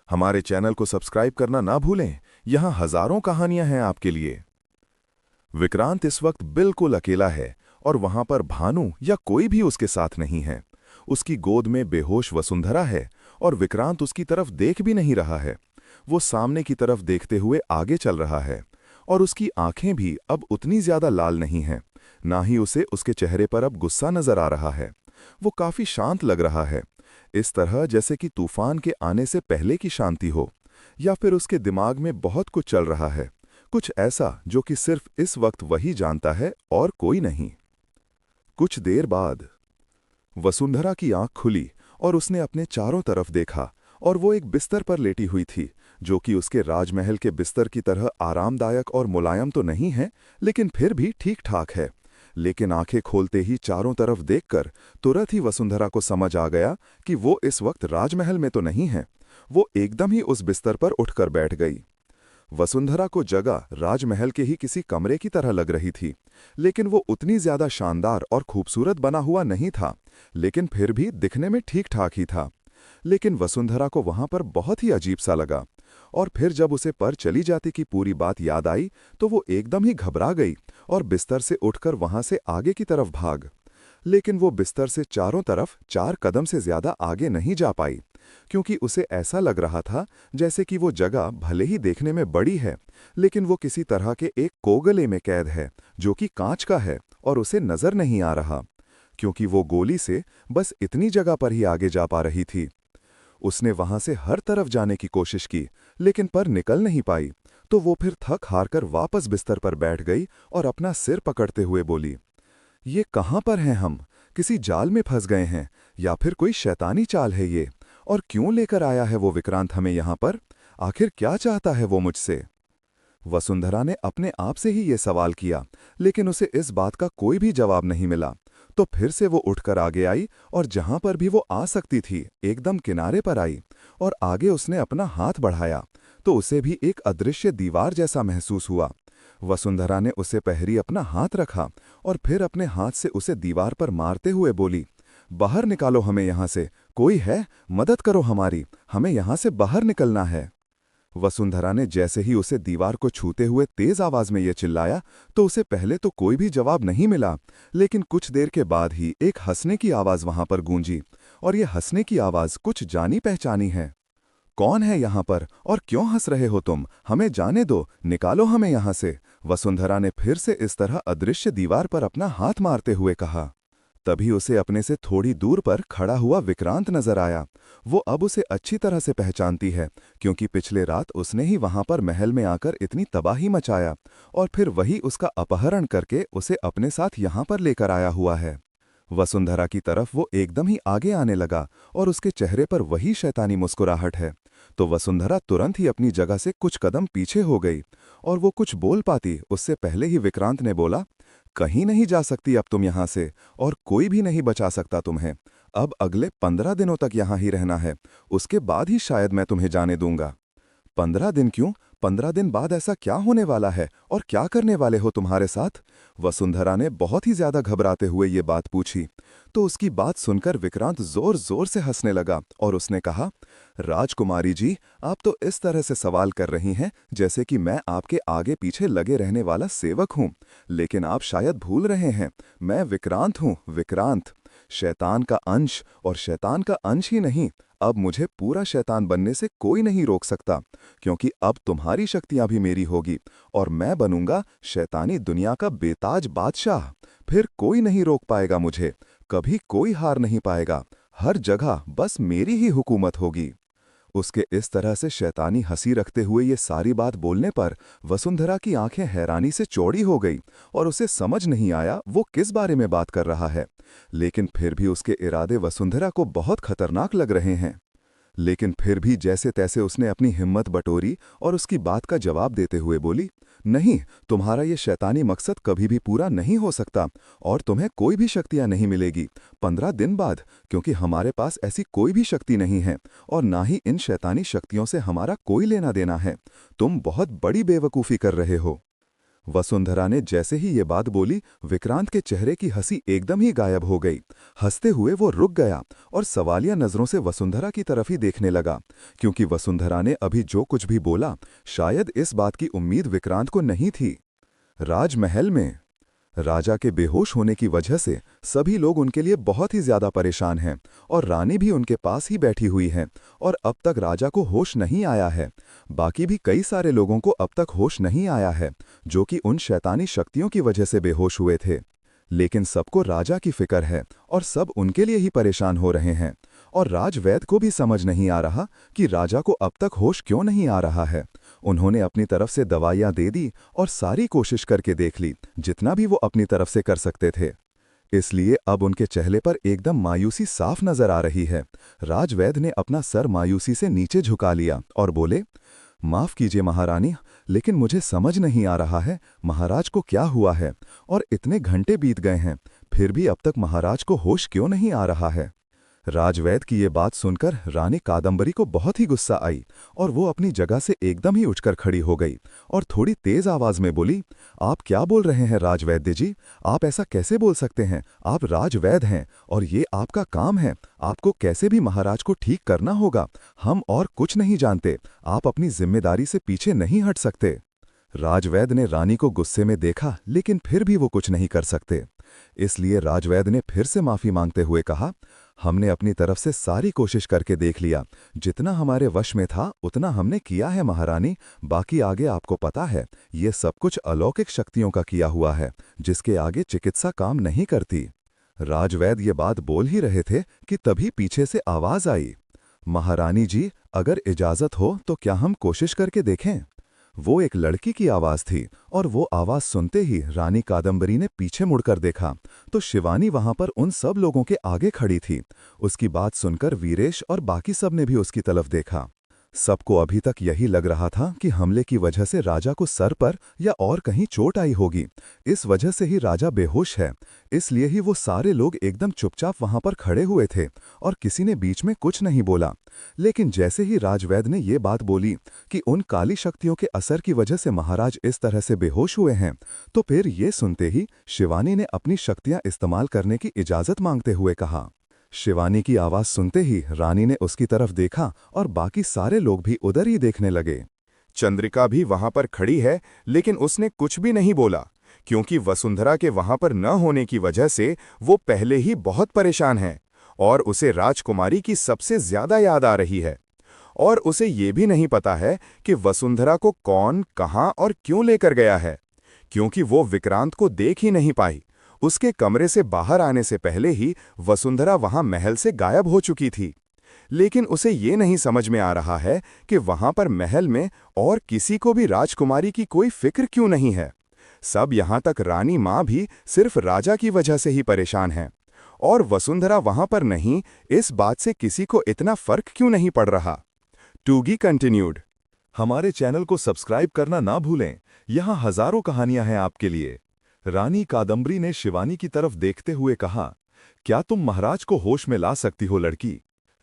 हमारे चैनल को सब्सक्राइब करना ना भूलें। यहाँ हजारों कहानियां हैं आपके लिए। विक्रांत इस वक्त बिल्कुल अकेला है और वहां पर भानु या कोई भी उसके साथ नहीं है। उसकी गोद में बेहोश वसुंधरा है और विक्रांत उसकी तरफ देख भी नहीं रहा है। वो सामने की तरफ देखते हुए आगे चल रहा है और उसकी आंखें भी अब उतनी ज्यादा लाल नहीं हैं। ना ही उसे उसके चेहरे पर अब गुस्सा नजर आ रहा है। वो काफी शांत लग रहा है, इस तरह जैसे कि तूफान के आने से पहले की शांति हो, या फिर उसके दिमाग में बहुत कुछ चल रहा है, कुछ ऐसा जो कि सिर्फ इस वक्त वही जानता है और कोई नहीं। कुछ देर बाद वसुंधरा की आंख खुली और उसने अपने चारों तरफ देखा और वो एक बिस्तर पर लेटी हुई थी, जो कि उसके राजमहल के बिस्तर की तरह आरामदायक और मुलायम तो नहीं है, लेकिन फिर भी ठीक ठाक है। लेकिन आंखें खोलते ही चारों तरफ देखकर तुरंत ही वसुंधरा को समझ आ गया कि वो इस वक्त राजमहल में तो नहीं है। वो एकदम ही उस बिस्तर पर उठकर बैठ गई। वसुंधरा को जगह राजमहल के ही किसी कमरे की तरह लग रही थी, लेकिन वो उतनी ज्यादा शानदार और खूबसूरत बना हुआ नहीं था, लेकिन फिर भी दिखने में ठीक ठाक ही था। लेकिन वसुंधरा को वहां पर बहुत ही अजीब सा लगा, और फिर जब उसे पर चली जाती की पूरी बात याद आई तो वो एकदम ही घबरा गई और बिस्तर से उठकर वहां से आगे की तरफ भाग। लेकिन वो बिस्तर से चारों तरफ 4 कदम से ज्यादा आगे नहीं जा पाई, क्योंकि उसे ऐसा लग रहा था जैसे कि वो जगह भले ही देखने में बड़ी है, लेकिन वो किसी तरह के एक कोगले में कैद है जो कि कांच का है और उसे नजर नहीं आ रहा, क्योंकि वो गोली से बस इतनी जगह पर ही आगे जा पा रही थी। उसने वहां से हर तरफ जाने की कोशिश की, लेकिन पर निकल नहीं पाई। तो वो फिर थक हारकर वापस बिस्तर पर बैठ गई और अपना सिर पकड़ते हुए बोली, ये कहाँ पर हैं हम? किसी जाल में फंस गए हैं या फिर कोई शैतानी चाल है ये? और क्यों लेकर आया है वो विक्रांत हमें यहाँ पर? आखिर क्या चाहता है वो मुझसे? वसुंधरा ने अपने आप से ही ये सवाल किया, लेकिन उसे इस बात का कोई भी जवाब नहीं मिला। तो फिर से वो उठकर आगे आई और जहां पर भी वो आ सकती थी एकदम किनारे पर आई, और आगे उसने अपना हाथ बढ़ाया तो उसे भी एक अदृश्य दीवार जैसा महसूस हुआ। वसुंधरा ने उसे पहरी अपना हाथ रखा और फिर अपने हाथ से उसे दीवार पर मारते हुए बोली, बाहर निकालो हमें यहां से, कोई है? मदद करो हमारी, हमें यहां से बाहर निकलना है। वसुंधरा ने जैसे ही उसे दीवार को छूते हुए तेज आवाज में यह चिल्लाया तो उसे पहले तो कोई भी जवाब नहीं मिला, लेकिन कुछ देर के बाद ही एक हंसने की आवाज वहां पर गूंजी, और यह हंसने की आवाज कुछ जानी पहचानी है। कौन है यहाँ पर और क्यों हंस रहे हो तुम? हमें जाने दो, निकालो हमें यहाँ से। वसुंधरा ने फिर से इस तरह अदृश्य दीवार पर अपना हाथ मारते हुए कहा। तभी उसे अपने से थोड़ी दूर पर खड़ा हुआ विक्रांत नजर आया। वो अब उसे अच्छी तरह से पहचानती है, क्योंकि पिछले रात उसने ही वहां पर महल में आकर इतनी तबाही मचाया और फिर वही उसका अपहरण करके उसे अपने साथ यहां पर लेकर आया हुआ है। वसुंधरा की तरफ वो एकदम ही आगे आने लगा और उसके चेहरे पर वही शैतानी मुस्कुराहट है। तो वसुंधरा तुरंत ही अपनी जगह से कुछ कदम पीछे हो गई, और वो कुछ बोल पाती उससे पहले ही विक्रांत ने बोला, कहीं नहीं जा सकती अब तुम यहां से, और कोई भी नहीं बचा सकता तुम्हें। अब अगले 15 दिनों तक यहां ही रहना है, उसके बाद ही शायद मैं तुम्हें जाने दूंगा। 15 दिन क्यों? 15 दिन बाद ऐसा क्या होने वाला है और क्या करने वाले हो तुम्हारे साथ? वसुंधरा ने बहुत ही ज्यादा घबराते हुए ये बात पूछी। तो उसकी बात सुनकर विक्रांत जोर जोर से हंसने लगा और उसने कहा, राजकुमारी जी, आप तो इस तरह से सवाल कर रही हैं जैसे कि मैं आपके आगे पीछे लगे रहने वाला सेवक हूं। लेकिन आप शायद भूल रहे हैं, मैं विक्रांत हूं, विक्रांत। शैतान का अंश, और शैतान का अंश ही नहीं, अब मुझे पूरा शैतान बनने से कोई नहीं रोक सकता, क्योंकि अब तुम्हारी शक्तियां भी मेरी होगी और मैं बनूंगा शैतानी दुनिया का बेताज बादशाह। फिर कोई नहीं रोक पाएगा मुझे, कभी कोई हार नहीं पाएगा, हर जगह बस मेरी ही हुकूमत होगी। उसके इस तरह से शैतानी हंसी रखते हुए ये सारी बात बोलने पर वसुंधरा की आंखें हैरानी से चौड़ी हो गई और उसे समझ नहीं आया वो किस बारे में बात कर रहा है। लेकिन फिर भी उसके इरादे वसुंधरा को बहुत खतरनाक लग रहे हैं। लेकिन फिर भी जैसे तैसे उसने अपनी हिम्मत बटोरी और उसकी बात का जवाब देते हुए बोली, नहीं, तुम्हारा ये शैतानी मकसद कभी भी पूरा नहीं हो सकता और तुम्हें कोई भी शक्तियां नहीं मिलेगी 15 दिन बाद, क्योंकि हमारे पास ऐसी कोई भी शक्ति नहीं है और ना ही इन शैतानी शक्तियों से हमारा कोई लेना देना है। तुम बहुत बड़ी बेवकूफ़ी कर रहे हो। वसुंधरा ने जैसे ही ये बात बोली, विक्रांत के चेहरे की हंसी एकदम ही गायब हो गई। हंसते हुए वो रुक गया और सवालिया नजरों से वसुंधरा की तरफ ही देखने लगा, क्योंकि वसुंधरा ने अभी जो कुछ भी बोला, शायद इस बात की उम्मीद विक्रांत को नहीं थी। राजमहल में राजा के बेहोश होने की वजह से सभी लोग उनके लिए बहुत ही ज्यादा परेशान हैं और रानी भी उनके पास ही बैठी हुई है और अब तक राजा को होश नहीं आया है। बाकी भी कई सारे लोगों को अब तक होश नहीं आया है, जो कि उन शैतानी शक्तियों की वजह से बेहोश हुए थे। लेकिन सबको राजा की फिक्र है और सब उनके लिए ही परेशान हो रहे हैं। और राजवैद्य को भी समझ नहीं आ रहा कि राजा को अब तक होश क्यों नहीं आ रहा है। उन्होंने अपनी तरफ से दवाइयां दे दी और सारी कोशिश करके देख ली, जितना भी वो अपनी तरफ से कर सकते थे। इसलिए अब उनके चेहरे पर एकदम मायूसी साफ नजर आ रही है। राजवैद्य ने अपना सर मायूसी से नीचे झुका लिया और बोले, माफ कीजिए महारानी, लेकिन मुझे समझ नहीं आ रहा है महाराज को क्या हुआ है, और इतने घंटे बीत गए हैं फिर भी अब तक महाराज को होश क्यों नहीं आ रहा है। राजवैद्य की ये बात सुनकर रानी कादंबरी को बहुत ही गुस्सा आई और वो अपनी जगह से एकदम ही उठकर खड़ी हो गई और थोड़ी तेज आवाज में बोली, आप क्या बोल रहे हैं राजवैद्य जी? आप ऐसा कैसे बोल सकते हैं? आप राजवैद्य हैं और ये आपका काम है। आपको कैसे भी महाराज को ठीक करना होगा। हम और कुछ नहीं जानते। आप अपनी जिम्मेदारी से पीछे नहीं हट सकते। राजवैद्य ने रानी को गुस्से में देखा, लेकिन फिर भी वो कुछ नहीं कर सकते। इसलिए राजवैद्य ने फिर से माफी मांगते हुए कहा, हमने अपनी तरफ से सारी कोशिश करके देख लिया। जितना हमारे वश में था उतना हमने किया है महारानी। बाकी आगे आपको पता है, ये सब कुछ अलौकिक शक्तियों का किया हुआ है, जिसके आगे चिकित्सा काम नहीं करती। राजवैद्य ये बात बोल ही रहे थे कि तभी पीछे से आवाज आई, महारानी जी, अगर इजाजत हो तो क्या हम कोशिश करके देखें? वो एक लड़की की आवाज थी और वो आवाज सुनते ही रानी कादंबरी ने पीछे मुड़कर देखा तो शिवानी वहां पर उन सब लोगों के आगे खड़ी थी। उसकी बात सुनकर वीरेश और बाकी सब ने भी उसकी तरफ देखा। सबको अभी तक यही लग रहा था कि हमले की वजह से राजा को सर पर या और कहीं चोट आई होगी। इस वजह से ही राजा बेहोश है। इसलिए ही वो सारे लोग एकदम चुपचाप वहां पर खड़े हुए थे और किसी ने बीच में कुछ नहीं बोला। लेकिन जैसे ही राजवैद्य ने ये बात बोली कि उन काली शक्तियों के असर की वजह से महाराज इस तरह से बेहोश हुए हैं, तो फिर ये सुनते ही शिवानी ने अपनी शक्तियां इस्तेमाल करने की इजाजत मांगते हुए कहा। शिवानी की आवाज सुनते ही रानी ने उसकी तरफ देखा और बाकी सारे लोग भी उधर ही देखने लगे। चंद्रिका भी वहां पर खड़ी है, लेकिन उसने कुछ भी नहीं बोला, क्योंकि वसुंधरा के वहां पर न होने की वजह से वो पहले ही बहुत परेशान है और उसे राजकुमारी की सबसे ज्यादा याद आ रही है। और उसे ये भी नहीं पता है कि वसुंधरा को कौन, कहां और क्यों लेकर गया है, क्योंकि वो विक्रांत को देख ही नहीं पाई। उसके कमरे से बाहर आने से पहले ही वसुंधरा वहां महल से गायब हो चुकी थी। लेकिन उसे ये नहीं समझ में आ रहा है कि वहां पर महल में और किसी को भी राजकुमारी की कोई फिक्र क्यों नहीं है। सब यहां तक रानी मां भी सिर्फ राजा की वजह से ही परेशान हैं, और वसुंधरा वहां पर नहीं, इस बात से किसी को इतना फर्क क्यों नहीं पड़ रहा। टूगी कंटिन्यूड। हमारे चैनल को सब्सक्राइब करना ना भूलें, यहाँ हजारों कहानियां हैं आपके लिए। रानी कादंबरी ने शिवानी की तरफ देखते हुए कहा, क्या तुम महाराज को होश में ला सकती हो लड़की?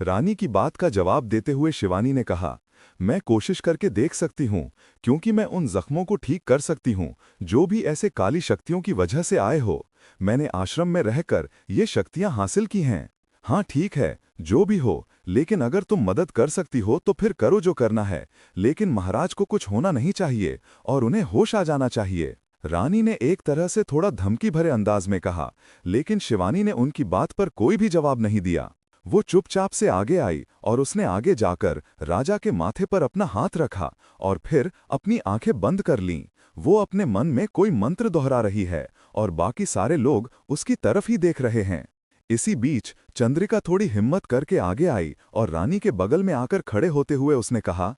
रानी की बात का जवाब देते हुए शिवानी ने कहा, मैं कोशिश करके देख सकती हूँ, क्योंकि मैं उन जख्मों को ठीक कर सकती हूँ जो भी ऐसे काली शक्तियों की वजह से आए हो। मैंने आश्रम में रहकर ये शक्तियां हासिल की हैं। हाँ ठीक है, जो भी हो, लेकिन अगर तुम मदद कर सकती हो तो फिर करो जो करना है, लेकिन महाराज को कुछ होना नहीं चाहिए और उन्हें होश आ जाना चाहिए। रानी ने एक तरह से थोड़ा धमकी भरे अंदाज में कहा, लेकिन शिवानी ने उनकी बात पर कोई भी जवाब नहीं दिया। वो चुपचाप से आगे आई और उसने आगे जाकर राजा के माथे पर अपना हाथ रखा और फिर अपनी आंखें बंद कर लीं। वो अपने मन में कोई मंत्र दोहरा रही है और बाकी सारे लोग उसकी तरफ ही देख रहे हैं। इसी बीच चंद्रिका थोड़ी हिम्मत करके आगे आई और रानी के बगल में आकर खड़े होते हुए उसने कहा,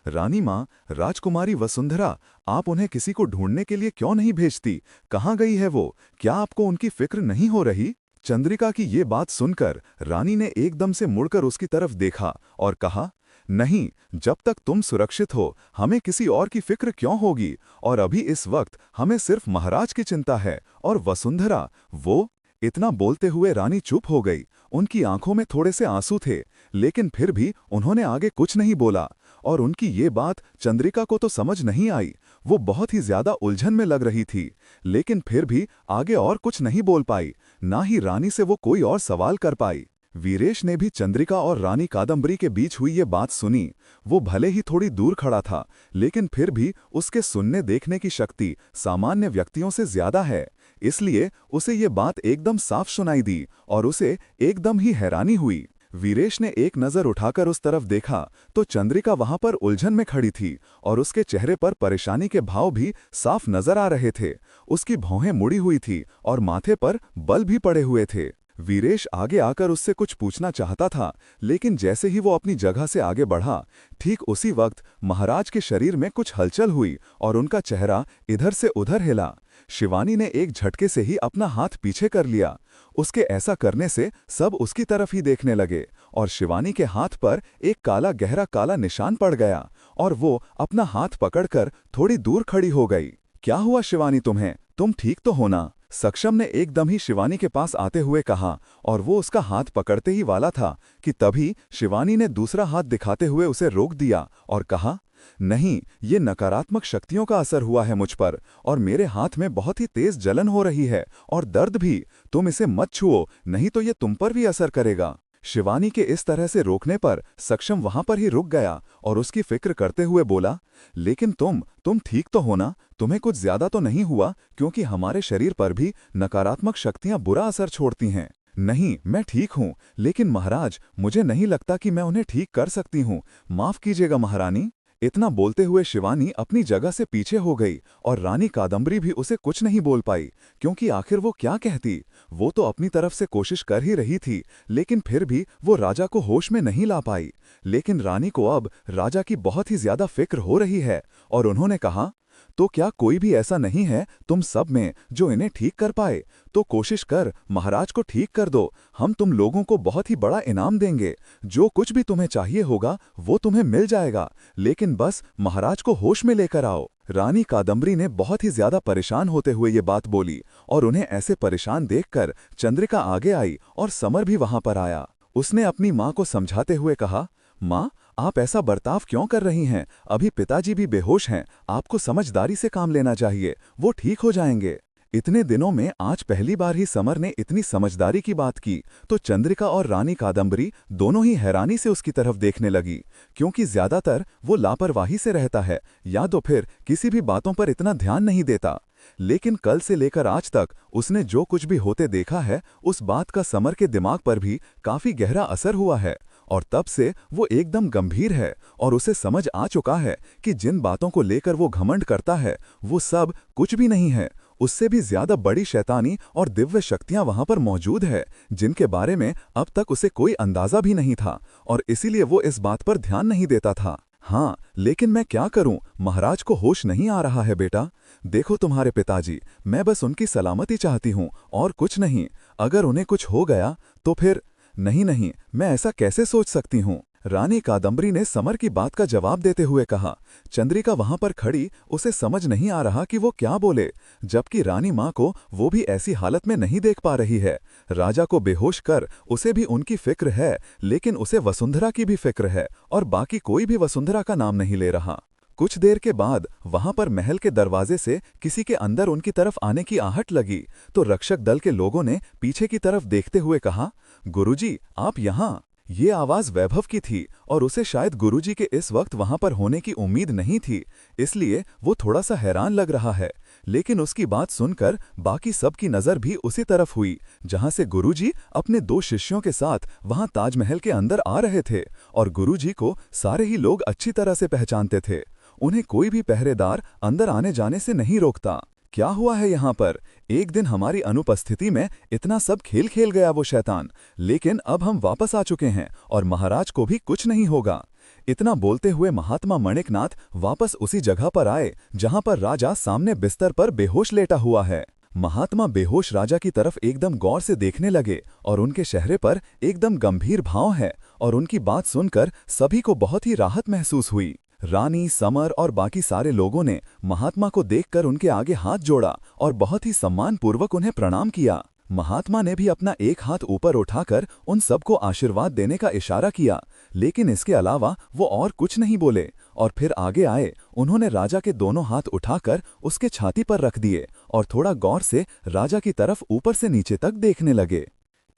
रानी माँ, राजकुमारी वसुंधरा, आप उन्हें किसी को ढूंढने के लिए क्यों नहीं भेजती? कहाँ गई है वो? क्या आपको उनकी फिक्र नहीं हो रही? चंद्रिका की ये बात सुनकर रानी ने एकदम से मुड़कर उसकी तरफ देखा और कहा, नहीं, जब तक तुम सुरक्षित हो हमें किसी और की फिक्र क्यों होगी? और अभी इस वक्त हमें सिर्फ महाराज की चिंता है। और वसुंधरा, वो। इतना बोलते हुए रानी चुप हो गई। उनकी आंखों में थोड़े से आंसू थे, लेकिन फिर भी उन्होंने आगे कुछ नहीं बोला। और उनकी ये बात चंद्रिका को तो समझ नहीं आई। वो बहुत ही ज्यादा उलझन में लग रही थी, लेकिन फिर भी आगे और कुछ नहीं बोल पाई, ना ही रानी से वो कोई और सवाल कर पाई। वीरेश ने भी चंद्रिका और रानी कादम्बरी के बीच हुई ये बात सुनी। वो भले ही थोड़ी दूर खड़ा था, लेकिन फिर भी उसके सुनने देखने की शक्ति सामान्य व्यक्तियों से ज्यादा है, इसलिए उसे ये बात एकदम साफ सुनाई दी और उसे एकदम ही हैरानी हुई। वीरेश ने एक नजर उठाकर उस तरफ देखा तो चंद्रिका वहां पर उलझन में खड़ी थी और उसके चेहरे पर परेशानी के भाव भी साफ नजर आ रहे थे। उसकी भौहें मुड़ी हुई थी और माथे पर बल भी पड़े हुए थे। वीरेश आगे आकर उससे कुछ पूछना चाहता था, लेकिन जैसे ही वो अपनी जगह से आगे बढ़ा, ठीक उसी वक्त महाराज के शरीर में कुछ हलचल हुई और उनका चेहरा इधर से उधर हिला। शिवानी ने एक झटके से ही अपना हाथ पीछे कर लिया। उसके ऐसा करने से सब उसकी तरफ ही देखने लगे और शिवानी के हाथ पर एक काला गहरा काला निशान पड़ गया और वो अपना हाथ पकड़कर थोड़ी दूर खड़ी हो गई। क्या हुआ शिवानी तुम्हें? तुम ठीक तो हो ना? सक्षम ने एकदम ही शिवानी के पास आते हुए कहा और वो उसका हाथ पकड़ते ही वाला था कि तभी शिवानी ने दूसरा हाथ दिखाते हुए उसे रोक दिया और कहा, नहीं, ये नकारात्मक शक्तियों का असर हुआ है मुझ पर और मेरे हाथ में बहुत ही तेज जलन हो रही है और दर्द भी। तुम इसे मत छुओ, नहीं तो ये तुम पर भी असर करेगा। शिवानी के इस तरह से रोकने पर सक्षम वहां पर ही रुक गया और उसकी फिक्र करते हुए बोला, लेकिन तुम ठीक तो हो ना? तुम्हें कुछ ज्यादा तो नहीं हुआ? क्योंकि हमारे शरीर पर भी नकारात्मक शक्तियां बुरा असर छोड़ती हैं। नहीं, मैं ठीक हूं, लेकिन महाराज, मुझे नहीं लगता कि मैं उन्हें ठीक कर सकती हूं। माफ कीजिएगा महारानी। इतना बोलते हुए शिवानी अपनी जगह से पीछे हो गई और रानी कादम्बरी भी उसे कुछ नहीं बोल पाई, क्योंकि आखिर वो क्या कहती। वो तो अपनी तरफ से कोशिश कर ही रही थी, लेकिन फिर भी वो राजा को होश में नहीं ला पाई। लेकिन रानी को अब राजा की बहुत ही ज्यादा फिक्र हो रही है और उन्होंने कहा, तो क्या कोई भी ऐसा नहीं है तुम सब में जो इन्हें ठीक कर पाए? तो कोशिश कर, महाराज को ठीक कर दो। हम तुम लोगों को बहुत ही बड़ा इनाम देंगे। जो कुछ भी तुम्हें चाहिए होगा वो तुम्हें मिल जाएगा, लेकिन बस महाराज को होश में लेकर आओ। रानी कादम्बरी ने बहुत ही ज्यादा परेशान होते हुए ये बात बोली और उन्हें ऐसे परेशान देखकर चंद्रिका आगे आई और समर भी वहां पर आया। उसने अपनी माँ को समझाते हुए कहा, माँ, आप ऐसा बर्ताव क्यों कर रही हैं? अभी पिताजी भी बेहोश हैं, आपको समझदारी से काम लेना चाहिए, वो ठीक हो जाएंगे। इतने दिनों में आज पहली बार ही समर ने इतनी समझदारी की बात की तो चंद्रिका और रानी कादम्बरी दोनों ही हैरानी से उसकी तरफ देखने लगी, क्योंकि ज्यादातर वो लापरवाही से रहता है या तो फिर किसी भी बातों पर इतना ध्यान नहीं देता। लेकिन कल से लेकर आज तक उसने जो कुछ भी होते देखा है, उस बात का समर के दिमाग पर भी काफी गहरा असर हुआ है और तब से वो एकदम गंभीर है और उसे समझ आ चुका है कि जिन बातों को लेकर वो घमंड करता है वो सब कुछ भी नहीं है। उससे भी ज्यादा बड़ी शैतानी और दिव्य शक्तियां वहां पर मौजूद है, जिनके बारे में अब तक उसे कोई अंदाजा भी नहीं था और इसीलिए वो इस बात पर ध्यान नहीं देता था। हाँ, लेकिन मैं क्या करूं? महाराज को होश नहीं आ रहा है बेटा। देखो तुम्हारे पिताजी, मैं बस उनकी सलामती चाहती हूं और कुछ नहीं। अगर उन्हें कुछ हो गया तो फिर नहीं, मैं ऐसा कैसे सोच सकती हूँ? रानी कादम्बरी ने समर की बात का जवाब देते हुए कहा। चंद्रिका वहां पर खड़ी उसे समझ नहीं आ रहा कि वो क्या बोले, जबकि रानी माँ को वो भी ऐसी हालत में नहीं देख पा रही है। राजा को बेहोश कर उसे भी उनकी फिक्र है, लेकिन उसे वसुंधरा की भी फिक्र है और बाकी कोई भी वसुंधरा का नाम नहीं ले रहा। कुछ देर के बाद वहां पर महल के दरवाजे से किसी के अंदर उनकी तरफ आने की आहट लगी तो रक्षक दल के लोगों ने पीछे की तरफ देखते हुए कहा, गुरुजी, आप यहाँ? ये आवाज वैभव की थी और उसे शायद गुरुजी के इस वक्त वहां पर होने की उम्मीद नहीं थी, इसलिए वो थोड़ा सा हैरान लग रहा है। लेकिन उसकी बात सुनकर बाकी सबकी नजर भी उसी तरफ हुई जहां से गुरुजी अपने 2 शिष्यों के साथ वहां ताजमहल के अंदर आ रहे थे और गुरुजी को सारे ही लोग अच्छी तरह से पहचानते थे। उन्हें कोई भी पहरेदार अंदर आने जाने से नहीं रोकता। क्या हुआ है यहाँ पर? एक दिन हमारी अनुपस्थिति में इतना सब खेल खेल गया वो शैतान, लेकिन अब हम वापस आ चुके हैं और महाराज को भी कुछ नहीं होगा। इतना बोलते हुए महात्मा मणिकनाथ वापस उसी जगह पर आए जहां पर राजा सामने बिस्तर पर बेहोश लेटा हुआ है। महात्मा बेहोश राजा की तरफ एकदम गौर से देखने लगे और उनके चेहरे पर एकदम गंभीर भाव है और उनकी बात सुनकर सभी को बहुत ही राहत महसूस हुई। रानी, समर और बाकी सारे लोगों ने महात्मा को देखकर उनके आगे हाथ जोड़ा और बहुत ही सम्मानपूर्वक उन्हें प्रणाम किया। महात्मा ने भी अपना एक हाथ ऊपर उठाकर उन सबको आशीर्वाद देने का इशारा किया, लेकिन इसके अलावा वो और कुछ नहीं बोले और फिर आगे आए। उन्होंने राजा के दोनों हाथ उठाकर उसके छाती पर रख दिए और थोड़ा गौर से राजा की तरफ ऊपर से नीचे तक देखने लगे।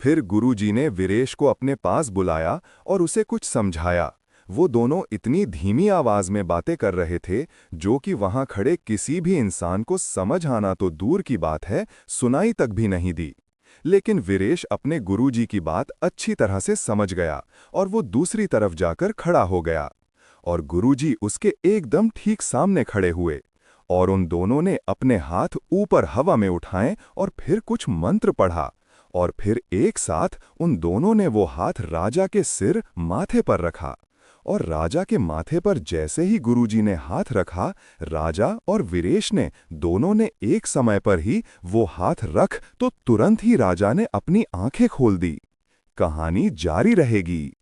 फिर गुरुजी ने वीरेश को अपने पास बुलाया और उसे कुछ समझाया। वो दोनों इतनी धीमी आवाज में बातें कर रहे थे जो कि वहां खड़े किसी भी इंसान को समझ आना तो दूर की बात है, सुनाई तक भी नहीं दी। लेकिन वीरेश अपने गुरुजी की बात अच्छी तरह से समझ गया और वो दूसरी तरफ जाकर खड़ा हो गया और गुरुजी उसके एकदम ठीक सामने खड़े हुए और उन दोनों ने अपने हाथ ऊपर हवा में उठाए और फिर कुछ मंत्र पढ़ा और फिर एक साथ उन दोनों ने वो हाथ राजा के सिर माथे पर रखा और राजा के माथे पर जैसे ही गुरुजी ने हाथ रखा, राजा और वीरेश ने दोनों ने एक समय पर ही वो हाथ रख तो तुरंत ही राजा ने अपनी आंखें खोल दी। कहानी जारी रहेगी।